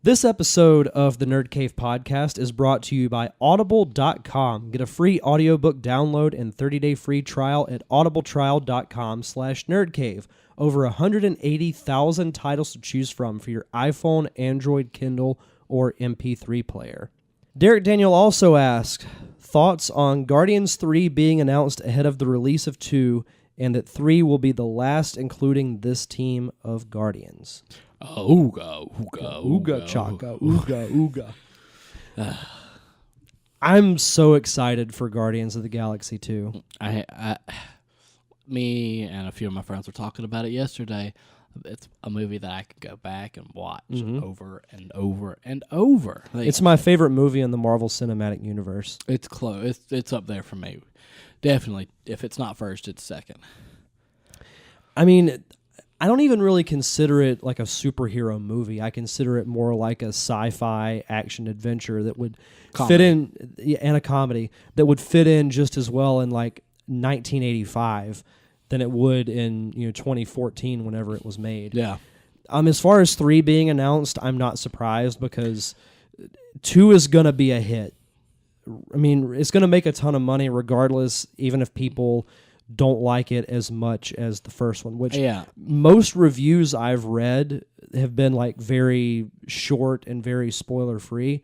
This episode of the Nerd Cave podcast is brought to you by Audible.com. Get a free audiobook download and 30-day free trial at audibletrial.com/nerdcave. Over 180,000 titles to choose from for your iPhone, Android, Kindle, or MP3 player. Derek Daniel also asked, thoughts on Guardians 3 being announced ahead of the release of 2, and that 3 will be the last including this team of Guardians. Ooga chaka, ooga. I'm so excited for Guardians of the Galaxy 2. Me and a few of my friends were talking about it yesterday. It's a movie that I could go back and watch over and over and over. It's my favorite movie in the Marvel Cinematic Universe. It's close. It's up there for me. Definitely. If it's not first, it's second. I mean, I don't even really consider it like a superhero movie. I consider it more like a sci-fi action adventure that would fit in, and a comedy that would fit in just as well in like 1985 than it would in 2014 whenever it was made. Yeah. As far as 3 being announced, I'm not surprised because 2 is going to be a hit. I mean, it's going to make a ton of money regardless, even if people don't like it as much as the first one, which most reviews I've read have been like very short and very spoiler free,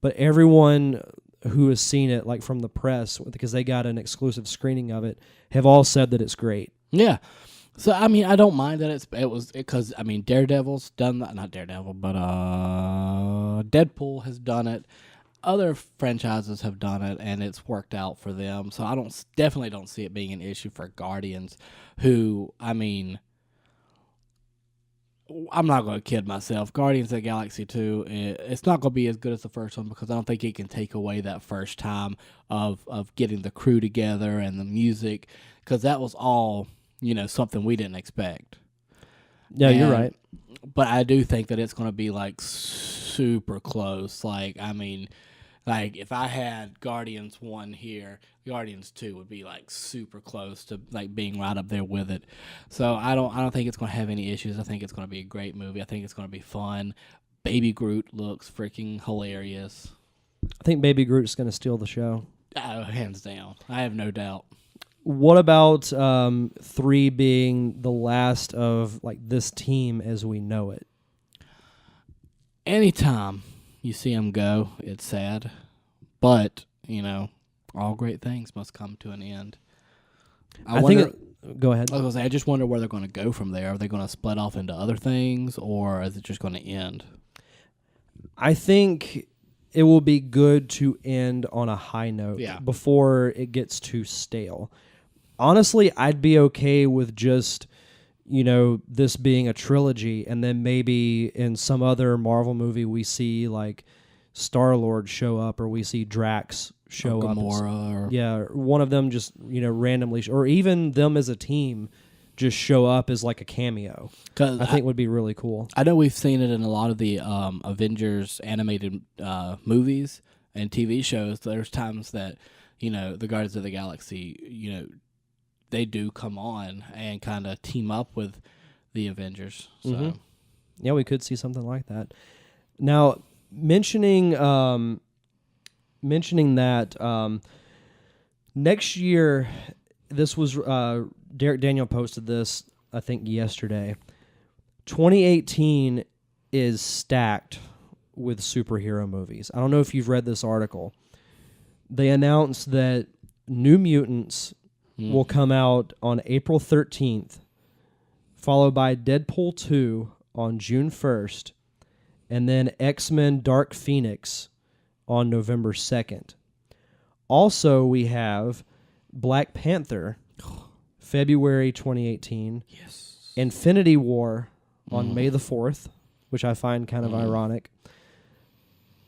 but everyone who has seen it, like from the press, because they got an exclusive screening of it, have all said that it's great. Yeah. So, I mean, I don't mind that because Daredevil's done that. Not Daredevil, but Deadpool has done it. Other franchises have done it, and it's worked out for them. So I definitely don't see it being an issue for Guardians, who, I mean, I'm not going to kid myself. Guardians of the Galaxy 2, it's not going to be as good as the first one because I don't think it can take away that first time of getting the crew together and the music, because that was all, something we didn't expect. Yeah, you're right. But I do think that it's going to be, like, super close. Like, I mean, like, if I had Guardians 1 here, Guardians 2 would be, like, super close to, like, being right up there with it. So I don't think it's going to have any issues. I think it's going to be a great movie. I think it's going to be fun. Baby Groot looks freaking hilarious. I think Baby Groot's going to steal the show. Hands down. I have no doubt. What about 3 being the last of like this team as we know it? Anytime you see them go, it's sad. But, all great things must come to an end. Go ahead. I was going to say, I just wonder where they're going to go from there. Are they going to split off into other things, or is it just going to end? I think it will be good to end on a high note before it gets too stale. Honestly, I'd be okay with just, this being a trilogy, and then maybe in some other Marvel movie we see like Star-Lord show up, or we see Drax show up. Gamora. One of them just, randomly, or even them as a team just show up as like a cameo. I think would be really cool. I know we've seen it in a lot of the Avengers animated movies and TV shows. There's times that, the Guardians of the Galaxy, they do come on and kind of team up with the Avengers. So. Yeah, we could see something like that. Now, mentioning that, next year, this was Derek Daniel posted this, I think, yesterday. 2018 is stacked with superhero movies. I don't know if you've read this article. They announced that New Mutants will come out on April 13th, followed by Deadpool 2 on June 1st, and then X-Men Dark Phoenix on November 2nd. Also, we have Black Panther, February 2018. Yes. Infinity War on May the 4th, which I find kind of ironic.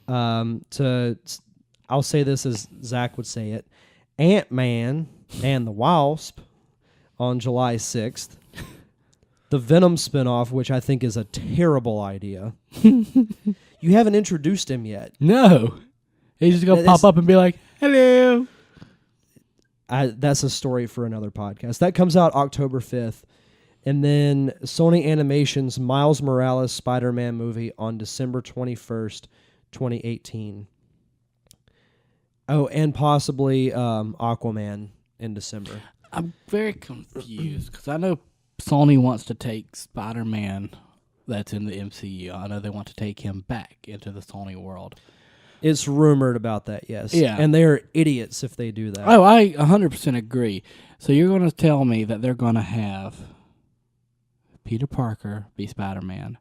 I'll say this as Zach would say it. Ant-Man and the Wasp on July 6th. The Venom spinoff, which I think is a terrible idea. You haven't introduced him yet. No. He's just going to pop up and be like, hello. That's a story for another podcast. That comes out October 5th. And then Sony Animation's Miles Morales Spider-Man movie on December 21st, 2018. Oh, and possibly Aquaman in December. I'm very confused because I know Sony wants to take Spider-Man that's in the MCU. I know they want to take him back into the Sony world. It's rumored about that, yes. Yeah. And they're idiots if they do that. Oh, I 100% agree. So you're going to tell me that they're going to have Peter Parker be Spider-Man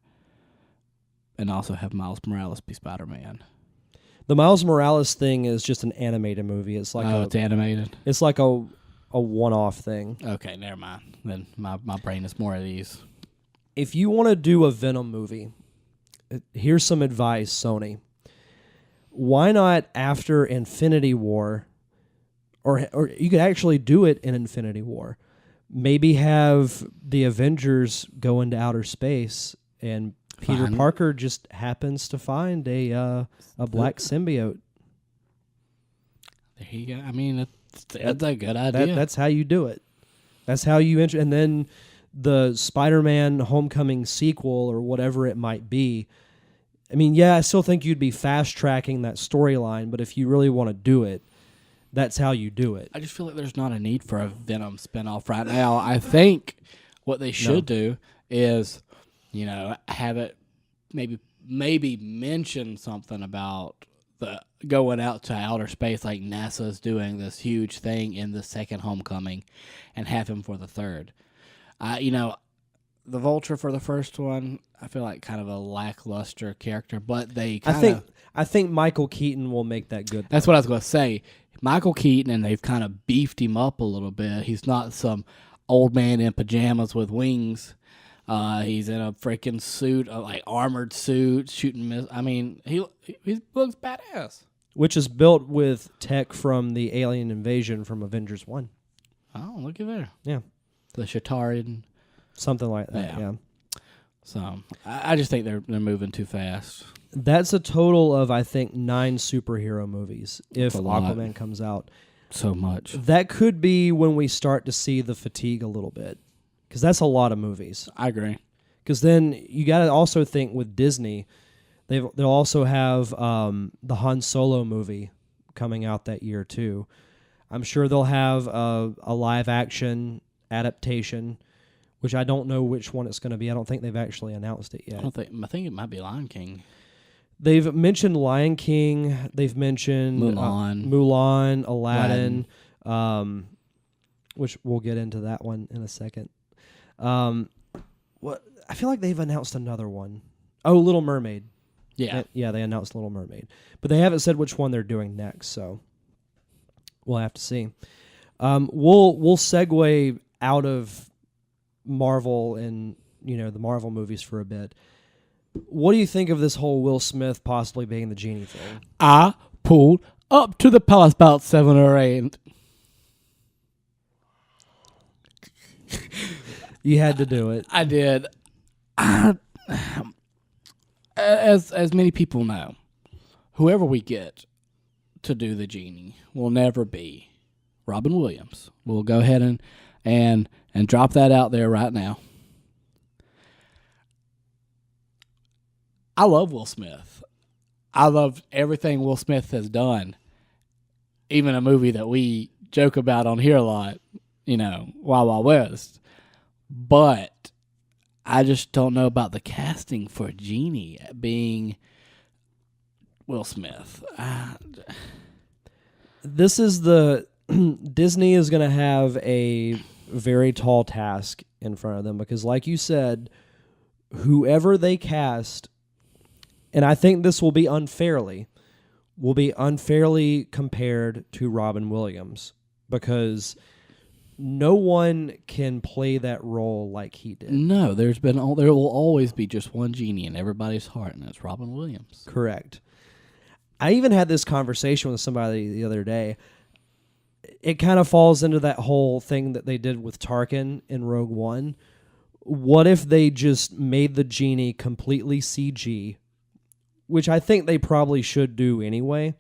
and also have Miles Morales be Spider-Man. The Miles Morales thing is just an animated movie. It's like it's animated? It's like a one-off thing. Okay, never mind. Then my brain is more at ease. If you want to do a Venom movie, here's some advice, Sony. Why not after Infinity War, or you could actually do it in Infinity War, maybe have the Avengers go into outer space and Peter Parker just happens to find a black symbiote. There you go. I mean, that's a good idea. That's how you do it. That's how you and then the Spider-Man Homecoming sequel or whatever it might be. I mean, yeah, I still think you'd be fast-tracking that storyline, but if you really want to do it, that's how you do it. I just feel like there's not a need for a Venom spinoff right now. I think what they should do is, have it maybe mention something about the going out to outer space, like NASA's doing this huge thing in the second Homecoming, and have him for the third. The Vulture for the first one, I feel like kind of a lackluster character, but they I think Michael Keaton will make that good. That's what I was going to say. Michael Keaton, and they've kind of beefed him up a little bit. He's not some old man in pajamas with wings. He's in a freaking suit, like armored suit, shooting. I mean, he looks badass. Which is built with tech from the alien invasion from Avengers 1. Oh, look at there. Yeah. The Shatarian. Something like that, yeah. So, I just think they're moving too fast. That's a total of, I think, 9 superhero movies if Aquaman comes out. So much. That could be when we start to see the fatigue a little bit, because that's a lot of movies. I agree. Because then you got to also think with Disney, they'll also have the Han Solo movie coming out that year too. I'm sure they'll have a live-action adaptation, which I don't know which one it's going to be. I don't think they've actually announced it yet. I think it might be Lion King. They've mentioned Lion King. They've mentioned Mulan, Aladdin, which we'll get into that one in a second. What I feel like they've announced another one. Oh, Little Mermaid. Yeah, they announced Little Mermaid, but they haven't said which one they're doing next. So we'll have to see. We'll segue out of Marvel and the Marvel movies for a bit. What do you think of this whole Will Smith possibly being the Genie thing? I pulled up to the palace about 7 or 8. You had to do it. I did. As many people know, whoever we get to do the Genie will never be Robin Williams. We'll go ahead and drop that out there right now. I love Will Smith. I love everything Will Smith has done. Even a movie that we joke about on here a lot, Wild Wild West. But I just don't know about the casting for Genie being Will Smith. This is Disney is going to have a very tall task in front of them because, like you said, whoever they cast, and I think this will be unfairly compared to Robin Williams because no one can play that role like he did. No, there will always be just one Genie in everybody's heart, and that's Robin Williams. Correct. I even had this conversation with somebody the other day. It kind of falls into that whole thing that they did with Tarkin in Rogue One. What if they just made the Genie completely CG, which I think they probably should do anyway,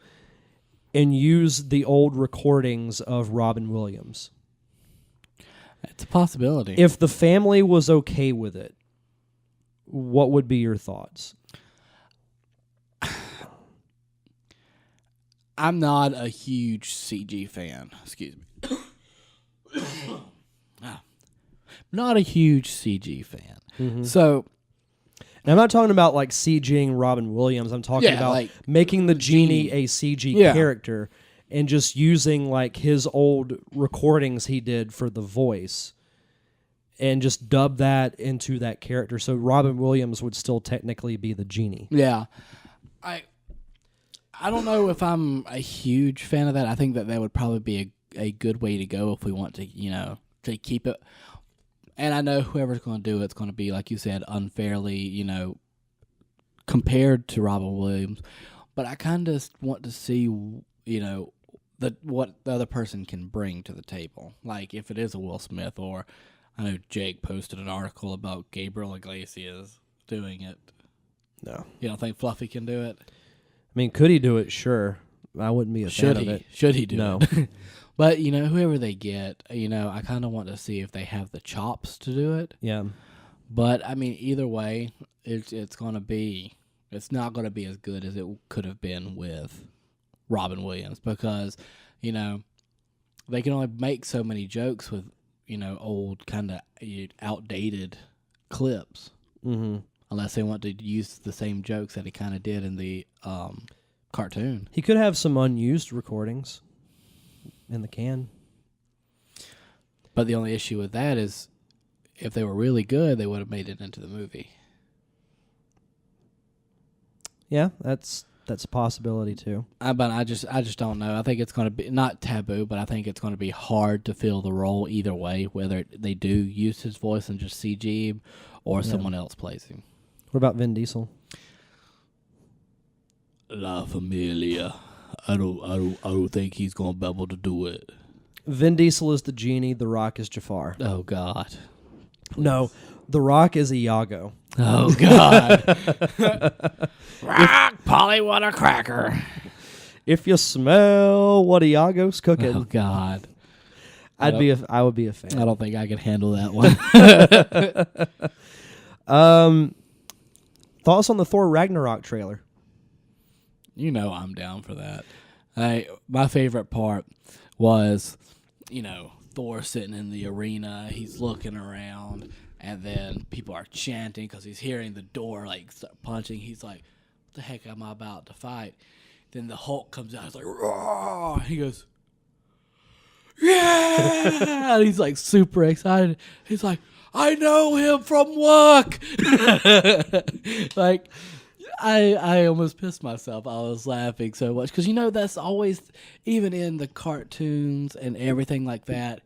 and use the old recordings of Robin Williams? It's a possibility. If the family was okay with it, what would be your thoughts? I'm not a huge CG fan. Excuse me. Not a huge CG fan. Mm-hmm. So, and I'm not talking about like CGing Robin Williams. I'm talking about like making the Genie a CG character and just using like his old recordings he did for the voice and just dub that into that character. So Robin Williams would still technically be the Genie. Yeah. I don't know if I'm a huge fan of that. I think that would probably be a good way to go if we want to, to keep it. And I know whoever's going to do it's going to be, like you said, unfairly, compared to Robin Williams. But I kind of want to see, what the other person can bring to the table. Like if it is a Will Smith, or I know Jake posted an article about Gabriel Iglesias doing it. No. You don't think Fluffy can do it? I mean, could he do it? Sure. I wouldn't be a fan of it. Should he do no. it? But, whoever they get, I kind of want to see if they have the chops to do it. Yeah. But, I mean, either way, it's not going to be as good as it could have been with Robin Williams because, they can only make so many jokes with, old kind of outdated clips. Mm-hmm. Unless they want to use the same jokes that he kind of did in the cartoon. He could have some unused recordings in the can. But the only issue with that is if they were really good, they would have made it into the movie. Yeah, that's a possibility too. But I just don't know. I think it's going to be not taboo, but I think it's going to be hard to fill the role either way, whether they do use his voice and just CG him or someone else plays him. What about Vin Diesel? La Familia. I don't think he's gonna be able to do it. Vin Diesel is the Genie. The Rock is Jafar. Oh God. Please. No, The Rock is Iago. Oh God. Rock, Polly, what a cracker. If you smell what Iago's cooking. Oh God. I would be a fan. I don't think I could handle that one. Thoughts on the Thor Ragnarok trailer? I'm down for that. My favorite part was, Thor sitting in the arena. He's looking around, and then people are chanting because he's hearing the door start punching. He's like, "What the heck am I about to fight?" Then the Hulk comes out. He's like, "Roar!" He goes, "Yeah!" And he's like super excited. He's like, "I know him from work." I almost pissed myself. I was laughing so much because that's always, even in the cartoons and everything like that,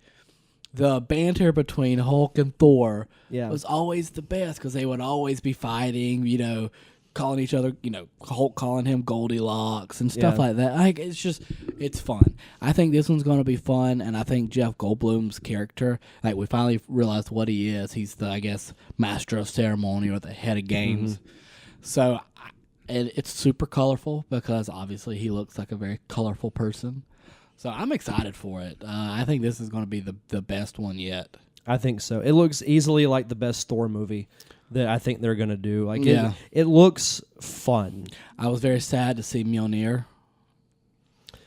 the banter between Hulk and Thor was always the best because they would always be fighting, calling each other, Hulk calling him Goldilocks and stuff like that. It's fun. I think this one's going to be fun, and I think Jeff Goldblum's character, we finally realized what he is. He's the, I guess, master of ceremony or the head of games. Mm-hmm. So, and it's super colorful because obviously he looks like a very colorful person. So I'm excited for it. I think this is going to be the best one yet. I think so. It looks easily like the best Thor movie that I think they're going to do. It looks fun. I was very sad to see Mjolnir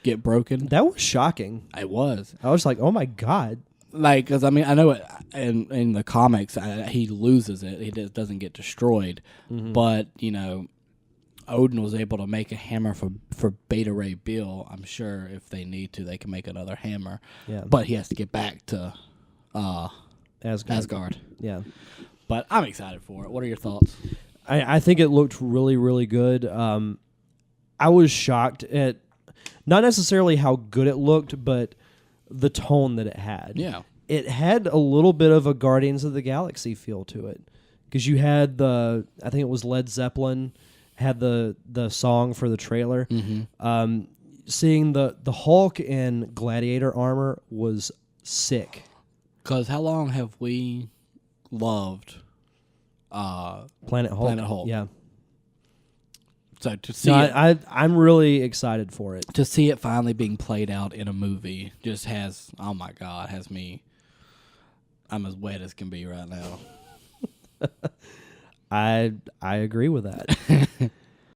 get broken. That was shocking. It was. I was like, oh my God. Because I know it in the comics, he loses it. He doesn't get destroyed. Mm-hmm. But, Odin was able to make a hammer for Beta Ray Bill. I'm sure if they need to, they can make another hammer. Yeah. But he has to get back to Asgard. Yeah. But I'm excited for it. What are your thoughts? I think it looked really, really good. I was shocked at not necessarily how good it looked, but the tone that it had. Yeah. It had a little bit of a Guardians of the Galaxy feel to it. Because you had I think it was Led Zeppelin, had the song for the trailer. Mm-hmm. Seeing the Hulk in Gladiator armor was sick. Because how long have we loved Planet Hulk? Yeah. So to see I'm really excited for it. To see it finally being played out in a movie just has, oh my God, has me I'm as wet as can be right now. I agree with that.